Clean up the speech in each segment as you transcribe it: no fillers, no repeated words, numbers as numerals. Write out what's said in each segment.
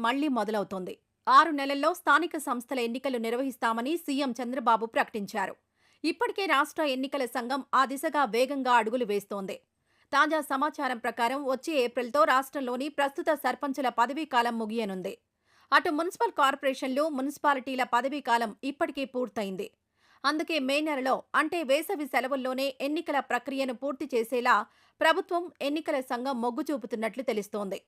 మళ్లీ మొదలవుతోంది. 6 నెలల్లో స్థానిక సంస్థల ఎన్నికలు నిర్వహిస్తామని సీఎం చంద్రబాబు ప్రకటించారు. ఇప్పటికే రాష్ట్ర ఎన్నికల సంఘం ఆ దిశగా వేగంగా అడుగులు వేస్తోంది. తాజా సమాచారం ప్రకారం వచ్చే ఏప్రిల్తో రాష్ట్రంలోని ప్రస్తుత సర్పంచుల పదవీకాలం ముగియనుంది. అటు మున్సిపల్ కార్పొరేషన్లు, మున్సిపాలిటీల పదవీకాలం ఇప్పటికే పూర్తయింది. అందుకే మే నెలలో అంటే వేసవి సెలవుల్లోనే ఎన్నికల ప్రక్రియను పూర్తి చేసేలా ప్రభుత్వం, ఎన్నికల సంఘం మొగ్గు చూపుతున్నట్లు తెలుస్తోంది.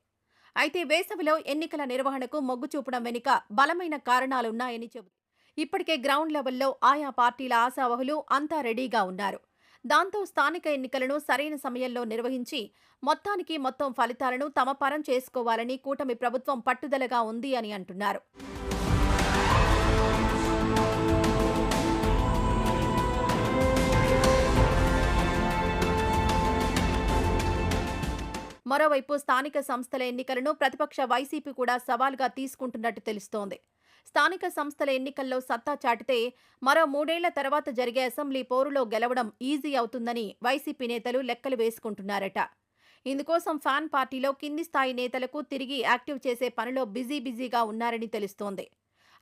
అయితే వేసవిలో ఎన్నికల నిర్వహణకు మొగ్గు చూపడం వెనుక బలమైన కారణాలున్నాయని చెబుతున్నారు. ఇప్పటికే గ్రౌండ్ లెవెల్లో ఆయా పార్టీల ఆశావహులు అంతా రెడీగా ఉన్నారు. దాంతో స్థానిక ఎన్నికలను సరైన సమయంలో నిర్వహించి మొత్తానికి మొత్తం ఫలితాలను తమ పరం చేసుకోవాలని కూటమి ప్రభుత్వం పట్టుదలగా ఉంది అని అంటున్నారు. మరోవైపు స్థానిక సంస్థల ఎన్నికలను ప్రతిపక్ష వైసీపీ కూడా సవాల్గా తీసుకుంటున్నట్టు తెలుస్తోంది. స్థానిక సంస్థల ఎన్నికల్లో సత్తా చాటితే మరో 3 ఏళ్ల తర్వాత జరిగే అసెంబ్లీ పోరులో గెలవడం ఈజీ అవుతుందని వైసీపీ నేతలు లెక్కలు వేసుకుంటున్నారట. ఇందుకోసం ఫ్యాన్ పార్టీలో కింది స్థాయి నేతలకు తిరిగి యాక్టివ్ చేసే పనిలో బిజీగా ఉన్నారని తెలుస్తోంది.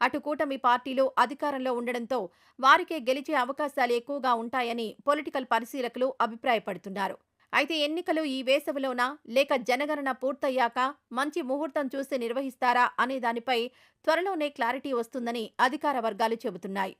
అటు కూటమి పార్టీలు అధికారంలో ఉండడంతో వారికే గెలిచే అవకాశాలు ఎక్కువగా ఉంటాయని పొలిటికల్ పరిశీలకులు అభిప్రాయపడుతున్నారు. అయితే ఎన్నికలు ఈ వేసవిలోనా లేక జనగణన పూర్తయ్యాక మంచి ముహూర్తం చూసి నిర్వహిస్తారా అనే దానిపై త్వరలోనే క్లారిటీ వస్తుందని అధికార వర్గాలు చెబుతున్నాయి.